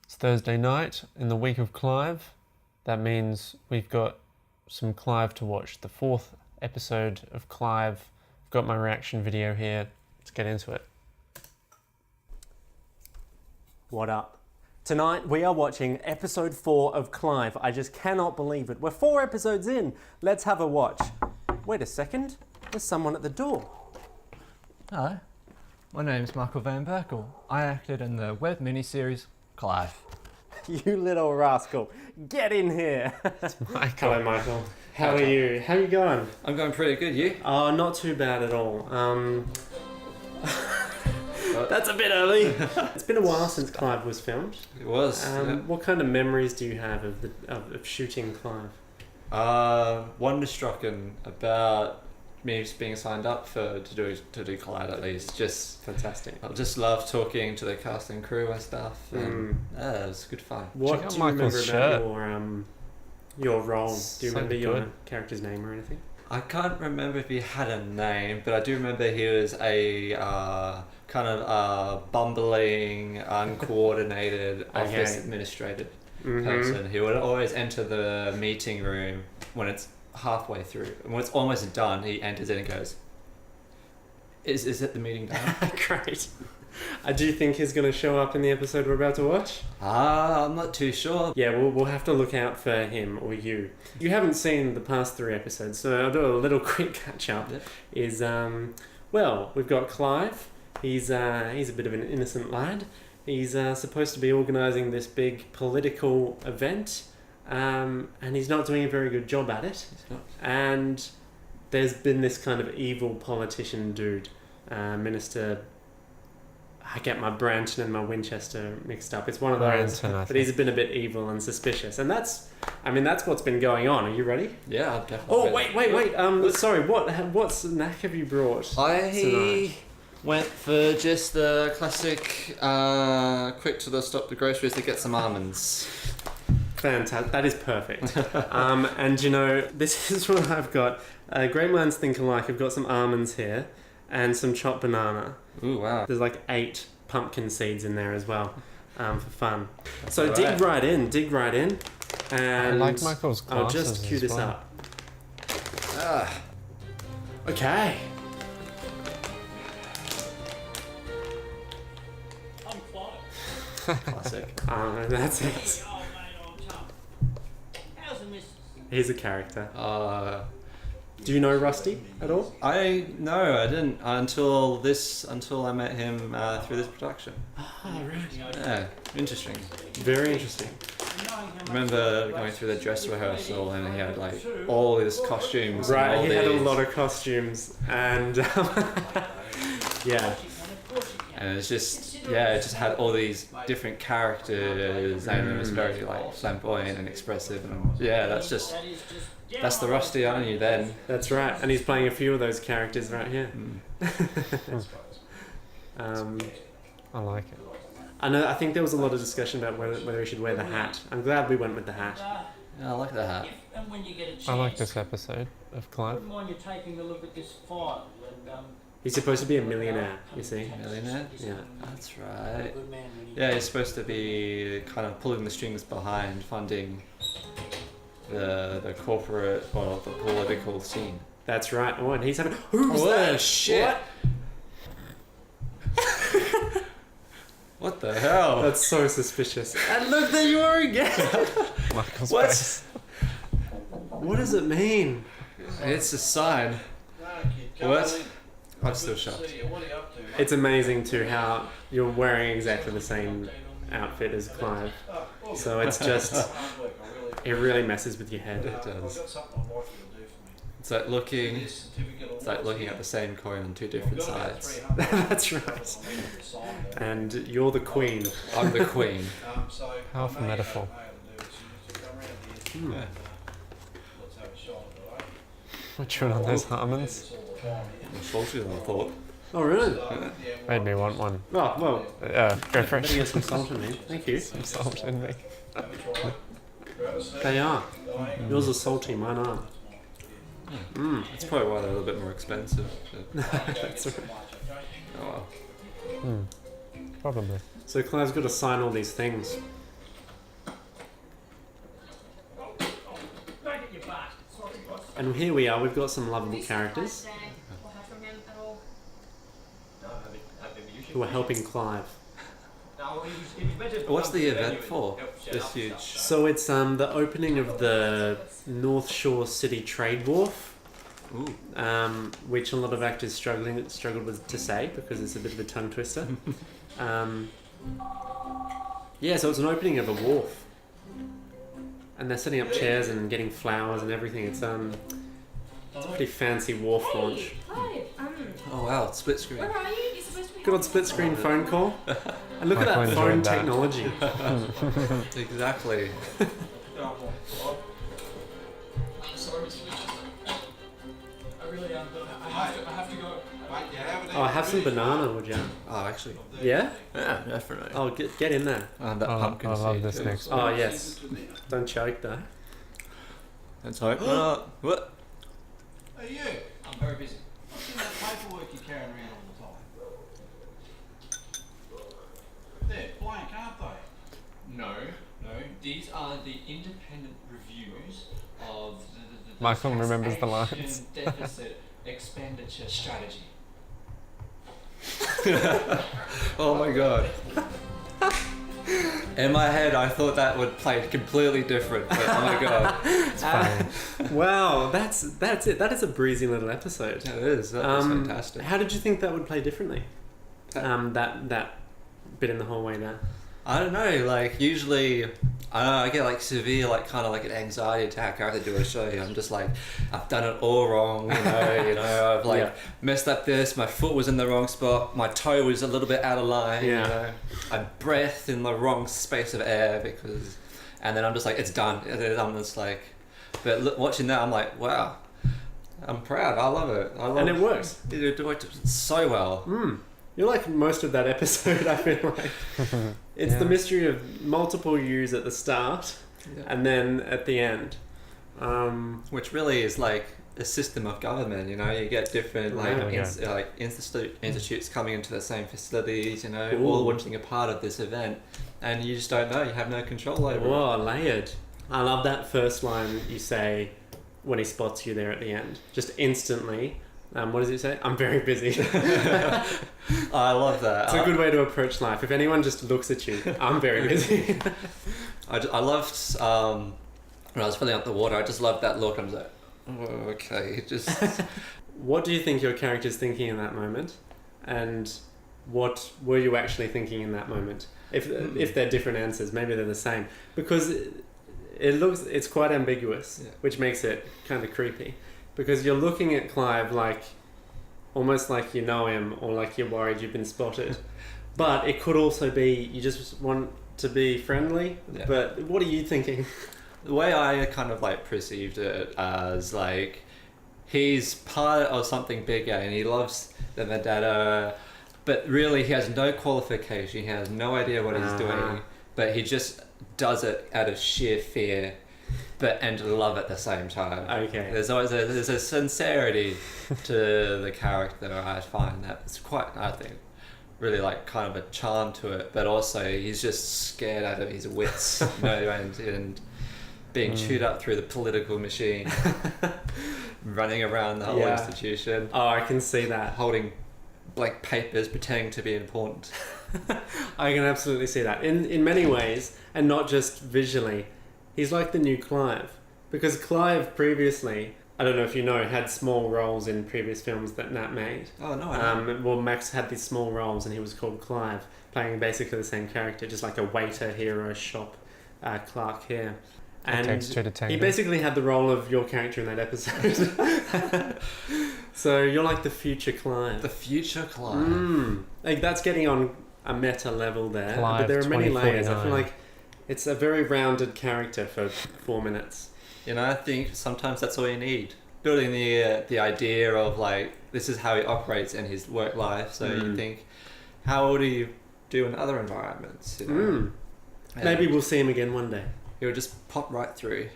It's Thursday night in the week of Clive. That means we've got some Clive to watch. The 4th episode of Clive. I've got my reaction video here. Let's get into it. What up? Tonight we are watching episode 4 of Clive. I just cannot believe it. We're 4 episodes in. Let's have a watch. Wait a second. There's someone at the door. Hi, my name's Michael Van Berkel. I acted in the web miniseries Clive. You little rascal. Get in here. Michael. Hello, Michael. How are you? How are you going? I'm going pretty good, you? Oh, not too bad at all. That's a bit early. It's been a while since Clive was filmed. It was. What kind of memories do you have of shooting Clive? Wonderstrucken about me being signed up to do Clive at least. Just Fantastic. I just love talking to the cast and crew and stuff. And it was good fun. What out do you remember Michael's about shirt. your role? Do you So remember your good. character's name or anything? I can't remember if he had a name, but I do remember he was a kind of bumbling, uncoordinated office administrator person who would always enter the meeting room when it's halfway through. And when it's almost done, he enters in and goes, Is it the meeting done? Great. I do think he's going to show up in the episode we're about to watch. I'm not too sure. Yeah, we'll have to look out for him or you. You haven't seen the past 3 episodes, so I'll do a little quick catch up. Yep. Well, we've got Clive. He's a bit of an innocent lad. He's supposed to be organising this big political event, and he's not doing a very good job at it. He's not. And there's been this kind of evil politician dude, Minister. I get my Branton and my Winchester mixed up. It's one of those, Branton, I but he's been a bit evil and suspicious, and that's what's been going on. Are you ready? Yeah, I'm definitely. Oh, wait. Sorry. What snack have you brought? I tonight? went for just the classic quick to the stop the groceries to get some almonds. Fantastic. That is perfect. And you know, this is what I've got. Great minds think alike. I've got some almonds here and some chopped banana. Ooh, wow. There's like 8 pumpkin seeds in there as well, for fun. So all dig right in. And I like Michael's I'll glasses just cue as this well. up. Okay. I'm Clive. Classic. That's it. Oh, mate, I'm tough. How's the missus? He's a character. Do Do you know Rusty at all? I didn't until I met him through this production. Oh, really? Yeah, interesting. Very interesting. I remember going through the dress rehearsal and he had like all his costumes. Right, and all he had a these- lot of costumes and yeah. And it's just it just had all these different characters and it was very like flamboyant and expressive and that's the Rusty on you then. That's right, and he's playing a few of those characters right here. I like it. I think there was a lot of discussion about whether he should wear the hat. I'm glad we went with the hat. Yeah, I like the hat. If and when you get a chance, I like this episode of I Clive. wouldn't mind you taking a look at this file and He's supposed to be a millionaire, you see. Millionaire? Yeah. That's right. good man when you Yeah, he's supposed to be kind of pulling the strings behind funding the corporate or the political scene. That's right. Oh, and he's having... Who's Whoa, that? shit. What? What the hell? That's so suspicious. And look, there you are again. Michael's What? face. What does it mean? It's a sign. What? I'm still shocked. It's amazing too how you're wearing exactly the same outfit as Clive. So it's just... It really messes with your head. It does. It's like looking at the same coin on 2 different sides. That's right. And you're the queen. I'm the queen. Powerful metaphor. Yeah. We're chewing on those almonds. I'm salty than I thought. Oh, really? Made me want one. Oh, well, Go for better get it. some salt in me. Thank you. Some salt in me. They are. Yours are salty, mine aren't. That's probably why they're a little bit more expensive. But, That's right. oh well. Probably. So Clive's got to sign all these things. And here we are, we've got some lovable characters who are helping Clive. What's the event for? This huge. So it's the opening of the North Shore City Trade Wharf, Ooh. which a lot of actors struggled with to say because it's a bit of a tongue twister. Yeah, so it's an opening of a wharf, and they're setting up chairs and getting flowers and everything. It's a pretty fancy wharf launch. Hi. Oh wow, it's split screen. Where are you? You're supposed to be. Good old split screen phone call. And look at Michael that phone enjoyed that. technology. Exactly. Sorry, Mr. Winchester. I really am, but I have to go. Oh, have some banana, would you? Oh, actually. Yeah? Yeah, definitely. Oh, get in there. That I pumpkin love seed this too. next Oh, yes. Don't choke, though. Let's hope. What? Hey, you. I'm very busy. What's in that paperwork you're carrying around all the time? They're blank, aren't they? No. These are the independent reviews of the Michael remembers the taxation lines. deficit expenditure strategy. Oh my god. In my head, I thought that would play completely different, but oh my god. It's funny. Wow, that's it. That is a breezy little episode. Yeah, it is. That was fantastic. How did you think that would play differently? That bit in the hallway there. I don't know, like, usually, I don't know, I get, like, severe, like, kind of like an anxiety attack after I do a show. I'm just like, I've done it all wrong, I've, like, Yeah. messed up this, my foot was in the wrong spot, my toe was a little bit out of line, Yeah. I breathed in the wrong space of air because, and then I'm just like, it's done. I'm just like, but watching that, I'm like, wow, I'm proud, I love it. And it works. You do it so well. You're like most of that episode, I feel like. It's the mystery of multiple U's at the start and then at the end. Which really is like a system of government, you get different institutes coming into the same facilities, Ooh. all wanting a part of this event, and you just don't know, you have no control over it. Whoa, layered. I love that first line you say when he spots you there at the end. Just instantly. What does it say? I'm very busy. I love that. It's a good way to approach life. If anyone just looks at you, I'm very busy. I loved when I was filling up the water, I just loved that look. I was like, oh, okay, just What do you think your character's thinking in that moment? And what were you actually thinking in that moment? If they're different answers, maybe they're the same. Because it's quite ambiguous, which makes it kind of creepy. Because you're looking at Clive like, almost like you know him, or like you're worried you've been spotted. But it could also be you just want to be friendly. Yeah. But what are you thinking? the way I kind of like perceived it as like he's part of something bigger and he loves the vendetta, but really he has no qualification, he has no idea what he's doing, but he just does it out of sheer fear and love at the same time. Okay. There's always there's a sincerity to the character. I find that's quite, I think, really like kind of a charm to it, but also he's just scared out of his wits, and being chewed up through the political machine, running around the whole institution. Oh, I can see that. Holding blank papers, pretending to be important. I can absolutely see that. In many ways, and not just visually, he's like the new Clive. Because Clive previously, I don't know if you know, had small roles in previous films that Nat made. Oh, no, I know. Well, Max had these small roles and he was called Clive, playing basically the same character, just like a waiter here or a shop clerk here. And takes two to tango. he basically had the role of your character in that episode. So you're like the future Clive. The future Clive. Like that's getting on a meta level there. Clive but there are many layers. I feel 2049. like it's a very rounded character for 4 minutes. I think sometimes that's all you need. Building the idea of like, this is how he operates in his work life. So you think, how would he do in other environments? Maybe we'll see him again one day. He'll just pop right through.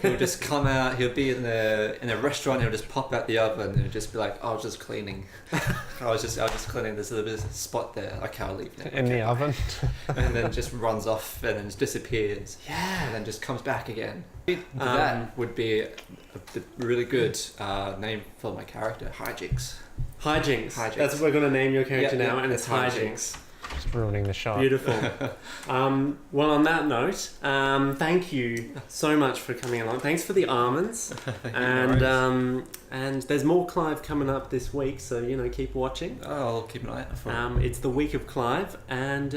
He'll just come out. He'll be in a restaurant. He'll just pop out the oven and he'll just be like, "I was just cleaning. I was just cleaning this little bit of spot there. Okay, I'll leave now." In the oven. And then just runs off and then just disappears. Yeah. And then just comes back again. That would be a really good name for my character, Hijinks. Hijinks. Hijinks. That's what we're going to name your character Yeah, now, yeah, and it's it's Hijinks. Hijinks. Just ruining the shot. Beautiful. Well, on that note, thank you so much for coming along. Thanks for the almonds. And there's more Clive coming up this week, so keep watching. Oh, I'll keep an eye out for it. It's the week of Clive, and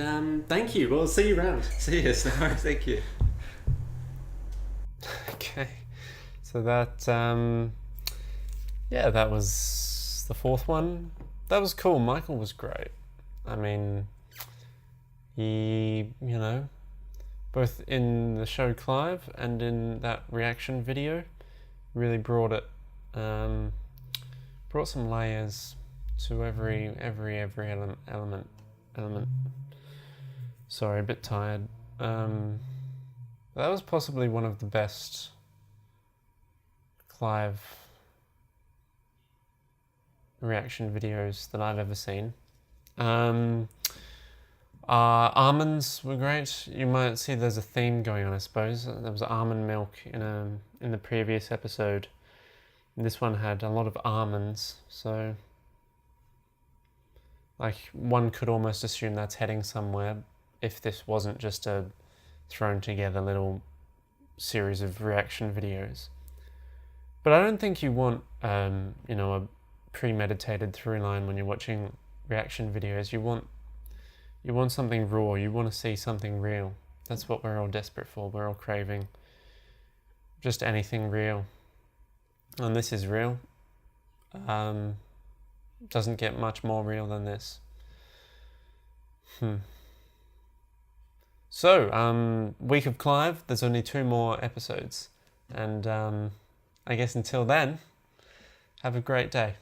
thank you. We'll see you around. See you. Thank you. Okay. So that that was the fourth one. That was cool. Michael was great. I mean, he, both in the show Clive and in that reaction video, really brought it, brought some layers to every element. Sorry, a bit tired. That was possibly one of the best Clive reaction videos that I've ever seen. Almonds were great. You might see there's a theme going on, I suppose. There was almond milk in the previous episode. This one had a lot of almonds, so one could almost assume that's heading somewhere if this wasn't just a thrown together little series of reaction videos. But I don't think you want a premeditated through line when you're watching reaction videos. You want something raw. You want to see something real. That's what we're all desperate for. We're all craving just anything real, and this is real. Doesn't get much more real than this. So, week of Clive. There's only 2 more episodes, and I guess until then, have a great day.